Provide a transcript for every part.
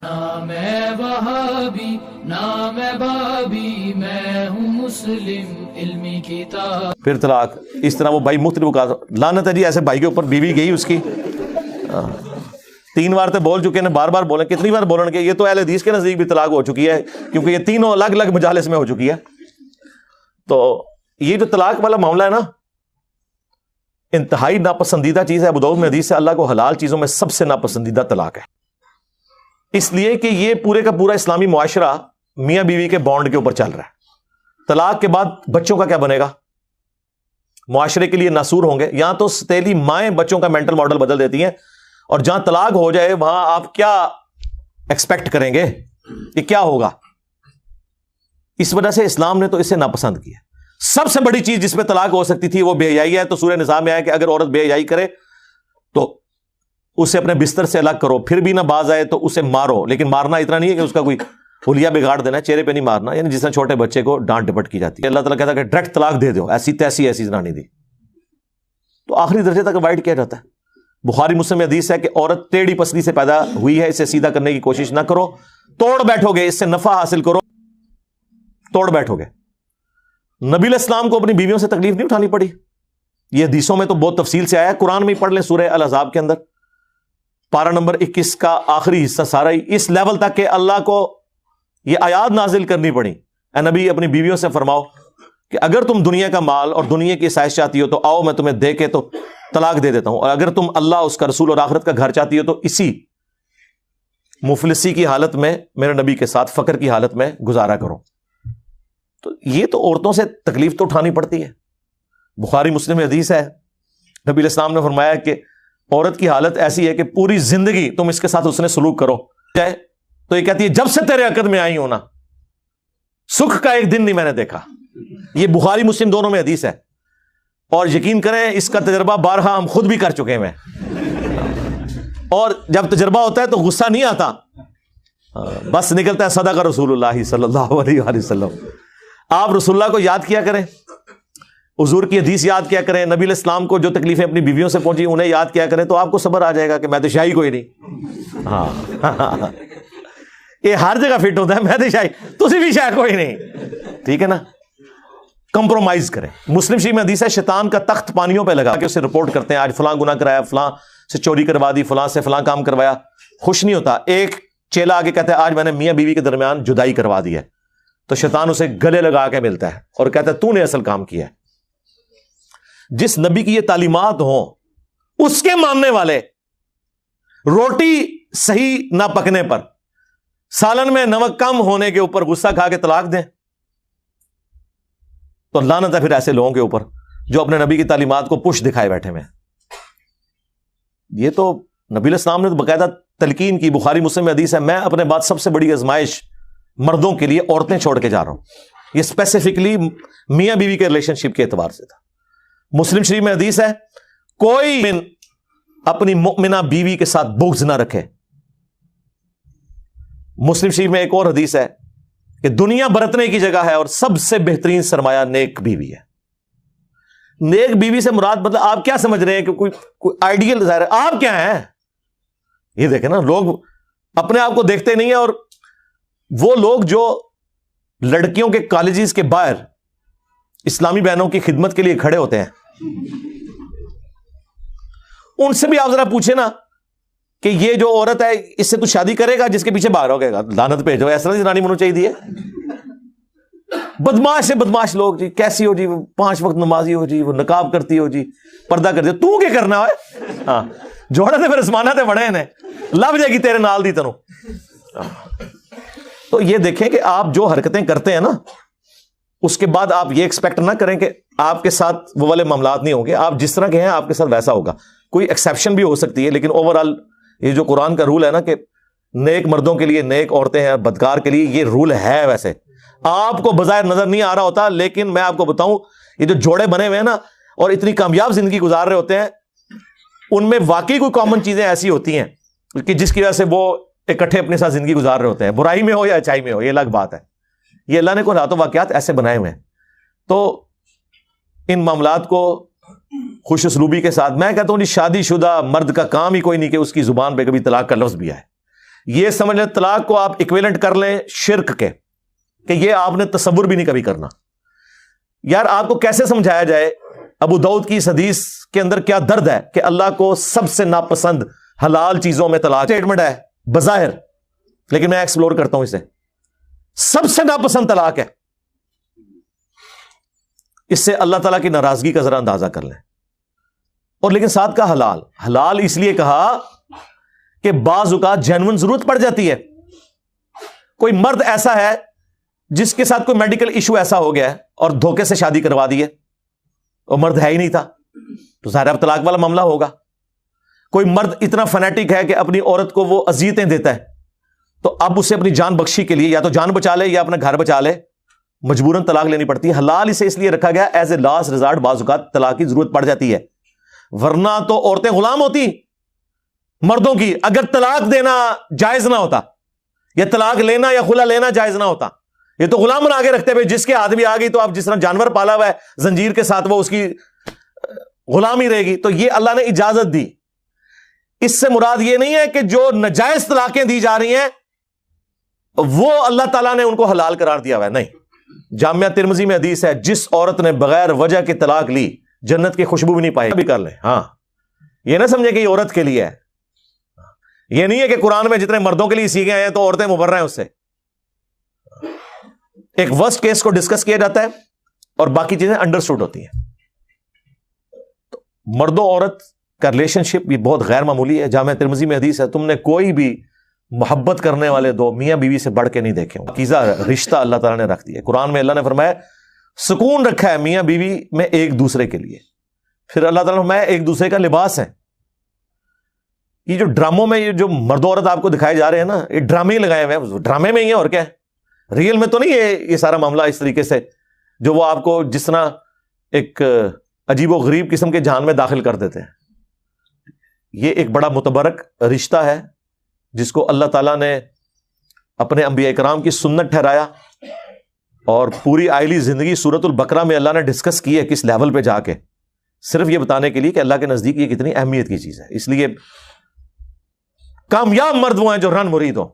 نہ میں وہابی نہ میں بابی، میں ہوں مسلم علمی کتاب. پھر طلاق. اس طرح وہ بھائی مختلف کہا لعنت ہے جی ایسے بھائی کے اوپر، بیوی گئی اس کی 3 بار تو بول چکے ہیں، بار بار بولیں، کتنی بار بولیں گے؟ یہ تو اہل حدیث کے نزدیک بھی طلاق ہو چکی ہے، کیونکہ یہ تینوں الگ الگ مجالس میں ہو چکی ہے. تو یہ جو طلاق والا معاملہ ہے نا، انتہائی ناپسندیدہ چیز ہے. ابو داؤد میں حدیث ہے اللہ کو حلال چیزوں میں سب سے ناپسندیدہ طلاق ہے، اس لیے کہ یہ پورے کا پورا اسلامی معاشرہ میاں بیوی کے بانڈ کے اوپر چل رہا ہے. طلاق کے بعد بچوں کا کیا بنے گا؟ معاشرے کے لیے ناسور ہوں گے. یہاں تو ستیلی مائیں بچوں کا مینٹل ماڈل بدل دیتی ہیں، اور جہاں طلاق ہو جائے وہاں آپ کیا ایکسپیکٹ کریں گے؟ یہ کیا ہوگا؟ اس وجہ سے اسلام نے تو اسے ناپسند کیا. سب سے بڑی چیز جس میں طلاق ہو سکتی تھی وہ بے حیائی ہے. تو سورہ نساء میں آیا کہ اگر عورت بے حیائی کرے تو اسے اپنے بستر سے الگ کرو، پھر بھی نہ باز آئے تو اسے مارو. لیکن مارنا اتنا نہیں ہے کہ اس کا کوئی حلیہ بگاڑ دینا، چہرے پہ نہیں مارنا، یعنی جس طرح چھوٹے بچے کو ڈانٹ ڈپٹ کی جاتی ہے. اللہ تعالیٰ کہتا ہے کہ ڈائریکٹ طلاق دے دو، ایسی تیسی ایسی زنانی دی، تو آخری درجے تک اوائڈ کیا جاتا ہے. بخاری مسلم میں حدیث ہے کہ عورت ٹیڑھی پسلی سے پیدا ہوئی ہے، اسے سیدھا کرنے کی کوشش نہ کرو، توڑ بیٹھو گے، اس سے نفع حاصل کرو، توڑ بیٹھو گے. نبی علیہ السلام کو اپنی بیویوں سے تکلیف نہیں اٹھانی پڑی. یہ حدیثوں میں تو بہت تفصیل سے آیا ہے. قرآن میں ہی پڑھ لیں سورہ الاحزاب کے اندر پارہ نمبر 21 کا آخری حصہ سارا ہی اس لیول تک کہ اللہ کو یہ آیات نازل کرنی پڑی. اے نبی اپنی بیویوں سے فرماؤ کہ اگر تم دنیا کا مال اور دنیا کی عیش چاہتی ہو تو آؤ میں تمہیں دے کے تو طلاق دے دیتا ہوں، اور اگر تم اللہ، اس کا رسول اور آخرت کا گھر چاہتی ہو تو اسی مفلسی کی حالت میں میرے نبی کے ساتھ فقر کی حالت میں گزارا کرو. تو یہ تو عورتوں سے تکلیف تو اٹھانی پڑتی ہے. بخاری مسلم میں حدیث ہے، نبی علیہ السلام نے فرمایا کہ عورت کی حالت ایسی ہے کہ پوری زندگی تم اس کے ساتھ اس نے سلوک کرو تو یہ کہتی ہے جب سے تیرے عقد میں آئی ہوں نا سکھ کا ایک دن نہیں میں نے دیکھا. یہ بخاری مسلم دونوں میں حدیث ہے، اور یقین کریں اس کا تجربہ بارہا ہم خود بھی کر چکے ہیں. اور جب تجربہ ہوتا ہے تو غصہ نہیں آتا، بس نکلتا ہے صدق رسول اللہ صلی اللہ علیہ وآلہ وسلم. آپ رسول اللہ کو یاد کیا کریں، حضور کی حدیث یاد کیا کریں، نبی علیہ السلام کو جو تکلیفیں اپنی بیویوں سے پہنچی انہیں یاد کیا کریں، تو آپ کو صبر آ جائے گا کہ میں تو شاہی کوئی نہیں. ہاں یہ ہر جگہ فٹ ہوتا ہے، میں تو شاہی، تسی بھی شاہ کوئی نہیں. ٹھیک ہے نا، کمپرومائز کریں. مسلم شریف میں حدیث ہے شیطان کا تخت پانیوں پہ لگا کے اسے رپورٹ کرتے ہیں، آج فلاں گناہ کرایا، فلاں سے چوری کروا دی، فلاں سے فلاں کام کروایا. خوش نہیں ہوتا. ایک چیلا آگے کہتا ہے آج میں نے میاں بیوی کے درمیان جدائی کروا دی ہے، تو شیطان اسے گلے لگا کے ملتا ہے اور کہتا ہے تو نے اصل کام کیا ہے. جس نبی کی یہ تعلیمات ہوں اس کے ماننے والے روٹی صحیح نہ پکنے پر، سالن میں نمک کم ہونے کے اوپر غصہ کھا کے طلاق دیں، تو لعنت ہے پھر ایسے لوگوں کے اوپر جو اپنے نبی کی تعلیمات کو پش دکھائے بیٹھے ہیں. یہ تو نبی علیہ السلام نے تو باقاعدہ تلقین کی. بخاری مسلم میں حدیث ہے میں اپنے بعد سب سے بڑی آزمائش مردوں کے لیے عورتیں چھوڑ کے جا رہا ہوں. یہ اسپیسیفکلی میاں بیوی کے ریلیشن شپ کے اعتبار سے تھا. مسلم شریف میں حدیث ہے کوئی مومن اپنی مؤمنہ بیوی کے ساتھ بغض نہ رکھے. مسلم شریف میں ایک اور حدیث ہے کہ دنیا برتنے کی جگہ ہے اور سب سے بہترین سرمایہ نیک بیوی ہے. نیک بیوی سے مراد مطلب آپ کیا سمجھ رہے ہیں کہ کوئی آئیڈیل ظاہر ہے؟ آپ کیا ہیں؟ یہ دیکھیں نا، لوگ اپنے آپ کو دیکھتے نہیں ہیں. اور وہ لوگ جو لڑکیوں کے کالجز کے باہر اسلامی بہنوں کی خدمت کے لیے کھڑے ہوتے ہیں ان سے بھی آپ ذرا پوچھیں نا کہ یہ جو عورت ہے اس سے تو شادی کرے گا جس کے پیچھے باہر ہو گئے گا، لعنت بھیجو، ایسا نہیں جنانی منو چاہیے. بدماش سے بدماش لوگ جی، کیسی ہو جی، وہ 5 وقت نمازی ہو جی، وہ نقاب کرتی ہو جی، پردہ کرتی ہو، تو کیا کرنا ہے؟ ہاں جوڑا تے پھر اسمانہ تے بڑے ہیں، لب جائے گی تیرے نال دی تنو. تو یہ دیکھیں کہ آپ جو حرکتیں کرتے ہیں نا اس کے بعد آپ یہ ایکسپیکٹ نہ کریں کہ آپ کے ساتھ وہ والے معاملات نہیں ہوں گے. آپ جس طرح کے ہیں آپ کے ساتھ ویسا ہوگا. کوئی ایکسیپشن بھی ہو سکتی ہے، لیکن اوور آل یہ جو قرآن کا رول ہے نا کہ نیک مردوں کے لیے نیک عورتیں ہیں، بدکار کے لیے یہ رول ہے. ویسے آپ کو بظاہر نظر نہیں آ رہا ہوتا، لیکن میں آپ کو بتاؤں یہ جو جوڑے بنے ہوئے ہیں نا اور اتنی کامیاب زندگی گزار رہے ہوتے ہیں ان میں واقعی کوئی کامن چیزیں ایسی ہوتی ہیں کہ جس کی وجہ سے وہ اکٹھے اپنے ساتھ زندگی گزار رہے ہوتے ہیں، برائی میں ہو یا اچھائی میں ہو. یہ الگ بات ہے. یہ اللہ نے کوئی رات و واقعات ایسے بنائے ہوئے ہیں. تو ان معاملات کو خوش اسلوبی کے ساتھ، میں کہتا ہوں شادی شدہ مرد کا کام ہی کوئی نہیں کہ اس کی زبان پہ کبھی طلاق کا لفظ بھی آئے. یہ سمجھ لیں طلاق کو آپ ایکویلنٹ کر لیں شرک کے، کہ یہ آپ نے تصور بھی نہیں کبھی کرنا. یار آپ کو کیسے سمجھایا جائے ابو داؤد کی اس حدیث کے اندر کیا درد ہے کہ اللہ کو سب سے ناپسند حلال چیزوں میں طلاق اسٹیٹمنٹ ہے بظاہر، لیکن میں ایکسپلور کرتا ہوں اسے. سب سے ناپسند طلاق ہے. اس سے اللہ تعالیٰ کی ناراضگی کا ذرا اندازہ کر لیں. اور لیکن ساتھ کا حلال، حلال اس لیے کہا کہ بعض اوقات جینون ضرورت پڑ جاتی ہے. کوئی مرد ایسا ہے جس کے ساتھ کوئی میڈیکل ایشو ایسا ہو گیا ہے اور دھوکے سے شادی کروا دی ہے، اور مرد ہے ہی نہیں تھا، تو ظاہر اب طلاق والا معاملہ ہوگا. کوئی مرد اتنا فنیٹک ہے کہ اپنی عورت کو وہ اذیتیں دیتا ہے، تو اب اسے اپنی جان بخشی کے لیے یا تو جان بچا لے یا اپنا گھر بچا لے، مجبوراً طلاق لینی پڑتی ہے. حلال اسے اس لیے رکھا گیا ایز اے لاسٹ ریزارٹ، بعض اوقات طلاق کی ضرورت پڑ جاتی ہے، ورنہ تو عورتیں غلام ہوتی مردوں کی. اگر طلاق دینا جائز نہ ہوتا، یا طلاق لینا یا خلا لینا جائز نہ ہوتا، یہ تو غلام بنا کے رکھتے ہوئے جس کے ہاتھ بھی آ گئی تو اب جس طرح جانور پالا ہوا ہے زنجیر کے ساتھ وہ اس کی غلام ہی رہے گی. تو یہ اللہ نے اجازت دی. اس سے مراد یہ نہیں ہے کہ جو ناجائز طلاقیں دی جا رہی ہیں وہ اللہ تعالیٰ نے ان کو حلال قرار دیا ہوا ہے، نہیں. جامعہ ترمذی میں حدیث ہے، جس عورت نے بغیر وجہ کے طلاق لی جنت کی خوشبو بھی نہیں پائی. بھی کر لیں. ہاں یہ نہ سمجھے کہ یہ عورت کے لیے ہے. یہ نہیں ہے کہ قرآن میں جتنے مردوں کے لیے سیکھے ہیں تو عورتیں مبرہ ہیں اس سے. ایک ورسٹ کیس کو ڈسکس کیا جاتا ہے اور باقی چیزیں انڈرسٹوڈ ہوتی ہیں. مرد و عورت کا ریلیشن شپ بھی بہت غیر معمولی ہے. جامعہ ترمذی میں حدیث ہے، تم نے کوئی بھی محبت کرنے والے دو میاں بیوی سے بڑھ کے نہیں دیکھے ہوں. عقیدہ رشتہ اللہ تعالیٰ نے رکھ دیا. قرآن میں اللہ نے فرمایا سکون رکھا ہے میاں بیوی میں ایک دوسرے کے لیے. پھر اللہ تعالیٰ نے فرمایا ایک دوسرے کا لباس ہے. یہ جو ڈراموں میں یہ جو مرد و عورت آپ کو دکھائے جا رہے ہیں نا، یہ ڈرامے ہی لگائے ہوئے ہیں. ڈرامے میں ہی ہیں اور کیا ہے، ریئل میں تو نہیں ہے یہ سارا معاملہ اس طریقے سے جو وہ آپ کو جس طرح ایک عجیب و غریب قسم کے جہان میں داخل کر دیتے ہیں. یہ ایک بڑا متبرک رشتہ ہے جس کو اللہ تعالیٰ نے اپنے انبیاء کرام کی سنت ٹھہرایا، اور پوری آئلی زندگی سورۃ البقرہ میں اللہ نے ڈسکس کی ہے کس لیول پہ جا کے، صرف یہ بتانے کے لیے کہ اللہ کے نزدیک یہ کتنی اہمیت کی چیز ہے. اس لیے کامیاب مرد وہ ہیں جو رن مرید ہو.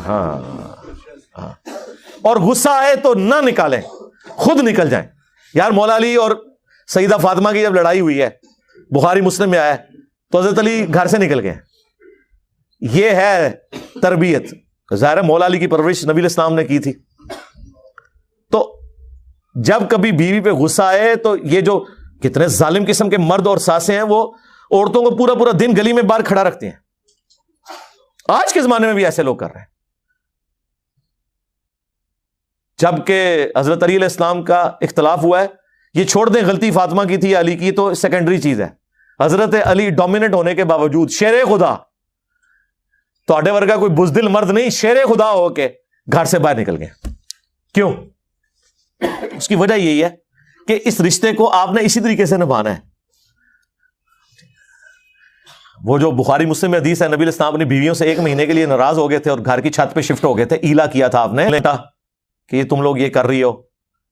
ہاں، اور غصہ آئے تو نہ نکالیں، خود نکل جائیں. یار مولا علی اور سیدہ فاطمہ کی جب لڑائی ہوئی ہے، بخاری مسلم میں آیا ہے، تو حضرت علی گھر سے نکل گئے. یہ ہے تربیت. ظاہر مولا علی کی پرورش نبی علیہ السلام نے کی تھی. تو جب کبھی بیوی پہ غصہ آئے تو یہ جو کتنے ظالم قسم کے مرد اور ساسیں ہیں وہ عورتوں کو پورا پورا دن گلی میں باہر کھڑا رکھتے ہیں. آج کے زمانے میں بھی ایسے لوگ کر رہے ہیں. جبکہ حضرت علی علیہ السلام کا اختلاف ہوا ہے، یہ چھوڑ دیں غلطی فاطمہ کی تھی یا علی کی، تو سیکنڈری چیز ہے. حضرت علی ڈومیننٹ ہونے کے باوجود شیر خدا، تو آڈے ورگا کوئی بزدل مرد نہیں، شیر خدا ہو کے گھر سے باہر نکل گئے. کیوں؟ اس کی وجہ یہی ہے کہ اس رشتے کو آپ نے اسی طریقے سے نبھانا ہے. وہ جو بخاری مسلم میں حدیث ہے، نبی علیہ السلام اپنی بیویوں سے 1 مہینے کے لیے ناراض ہو گئے تھے اور گھر کی چھت پہ شفٹ ہو گئے تھے. ایلا کیا تھا آپ نے لیٹا کہ یہ تم لوگ یہ کر رہی ہو.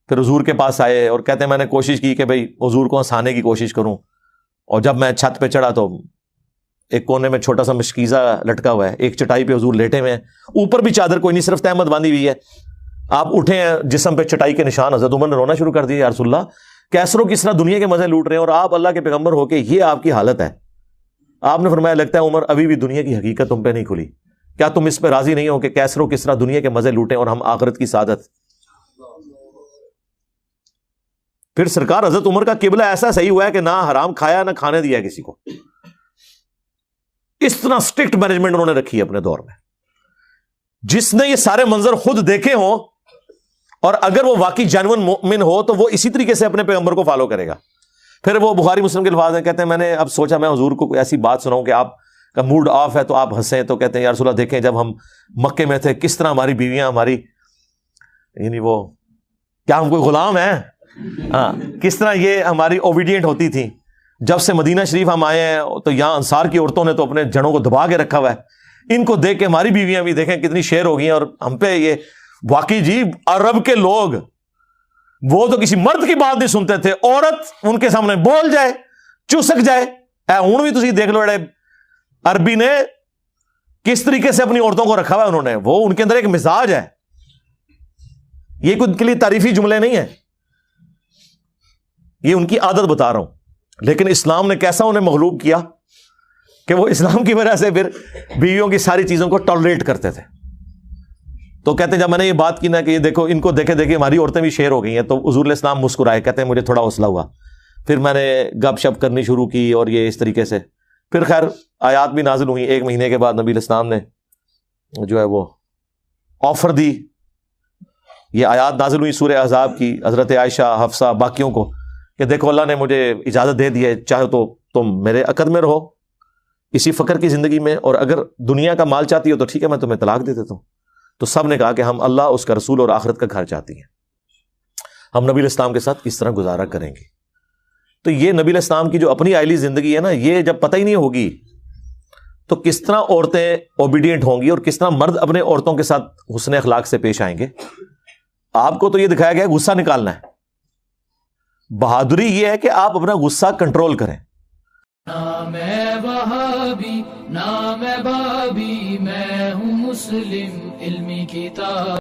پھر حضور کے پاس آئے اور کہتے ہیں میں نے کوشش کی کہ بھئی حضور کو ہنسانے کی کوشش کروں، اور جب میں چھت پہ چڑھا تو ایک کونے میں چھوٹا سا مشکیزہ لٹکا ہوا ہے، ایک چٹائی پہ حضور لیٹے ہوئے ہیں، اوپر بھی چادر کوئی نہیں، صرف تہمت باندھی ہوئی ہے. آپ اٹھے ہیں، جسم پہ چٹائی کے نشان. حضرت عمر نے رونا شروع کر دیا، یا رسول اللہ کیسروں کس طرح دنیا کے مزے لوٹ رہے ہیں اور آپ اللہ کے پیغمبر ہو کے یہ آپ کی حالت ہے. آپ نے فرمایا لگتا ہے عمر ابھی بھی دنیا کی حقیقت تم پہ نہیں کھلی. کیا تم اس پہ راضی نہیں ہو کہ کیسروں کس طرح دنیا کے مزے لوٹیں اور ہم آخرت کی سعادت. پھر سرکار حضرت عمر کا قبلہ ایسا صحیح ہوا ہے کہ نہ حرام کھایا نہ کھانے دیا کسی کو. اس طرح اسٹرکٹ مینجمنٹ انہوں نے رکھی ہے اپنے دور میں. جس نے یہ سارے منظر خود دیکھے ہوں اور اگر وہ واقعی جینون مومن ہو تو وہ اسی طریقے سے اپنے پیغمبر کو فالو کرے گا. پھر وہ بخاری مسلم کے الفاظ ہیں، کہتے ہیں میں نے اب سوچا میں حضور کو کوئی ایسی بات سناؤں کہ آپ کا موڈ آف ہے تو آپ ہنسیں. تو کہتے ہیں یا رسول اللہ دیکھیں جب ہم مکے میں تھے کس طرح ہماری بیویاں ہماری یعنی وہ کیا ہم کوئی غلام ہیں، ہاں کس طرح یہ ہماری اوبیڈینٹ ہوتی تھی. جب سے مدینہ شریف ہم آئے ہیں تو یہاں انصار کی عورتوں نے تو اپنے جڑوں کو دبا کے رکھا ہوا ہے. ان کو دیکھ کے ہماری بیویاں بھی دیکھیں کتنی شیر ہو گئی ہیں. اور ہم پہ یہ واقعی جی عرب کے لوگ وہ تو کسی مرد کی بات نہیں سنتے تھے، عورت ان کے سامنے بول جائے چسک جائے. ہوں بھی تسی دیکھ لو عربی نے کس طریقے سے اپنی عورتوں کو رکھا ہوا ہے انہوں نے، وہ ان کے اندر ایک مزاج ہے، یہ کوئی ان کے لیے تعریفی جملے نہیں ہیں، یہ ان کی عادت بتا رہا ہوں۔ لیکن اسلام نے کیسا انہیں مغلوب کیا کہ وہ اسلام کی وجہ سے پھر بیویوں کی ساری چیزوں کو ٹالریٹ کرتے تھے۔ تو کہتے ہیں جب میں نے یہ بات کی نا کہ یہ دیکھو ان کو دیکھے دیکھے ہماری عورتیں بھی شیر ہو گئی ہیں، تو حضور علیہ السلام مسکرائے، کہتے ہیں مجھے تھوڑا حوصلہ ہوا، پھر میں نے گپ شپ کرنی شروع کی اور یہ اس طریقے سے پھر خیر آیات بھی نازل ہوئی۔ 1 مہینے کے بعد نبی علیہ السلام نے جو ہے وہ آفر دی، یہ آیات نازل ہوئی سورہ احزاب کی، حضرت عائشہ، حفصہ، باقیوں کو، کہ دیکھو اللہ نے مجھے اجازت دے دی ہے، چاہے تو تم میرے عقد میں رہو اسی فقر کی زندگی میں، اور اگر دنیا کا مال چاہتی ہو تو ٹھیک ہے میں تمہیں طلاق دے دیتا ہوں۔ تو سب نے کہا کہ ہم اللہ، اس کا رسول اور آخرت کا گھر چاہتی ہیں، ہم نبی علیہ السلام کے ساتھ کس طرح گزارا کریں گے۔ تو یہ نبی علیہ السلام کی جو اپنی آئلی زندگی ہے نا، یہ جب پتہ ہی نہیں ہوگی تو کس طرح عورتیں اوبیڈینٹ ہوں گی اور کس طرح مرد اپنے عورتوں کے ساتھ حسن اخلاق سے پیش آئیں گے۔ آپ کو تو یہ دکھایا گیا غصہ نکالنا ہے، بہادری یہ ہے کہ آپ اپنا غصہ کنٹرول کریں۔ نہ میں وہابی نہ میں بابی، میں ہوں مسلم علمی کتاب۔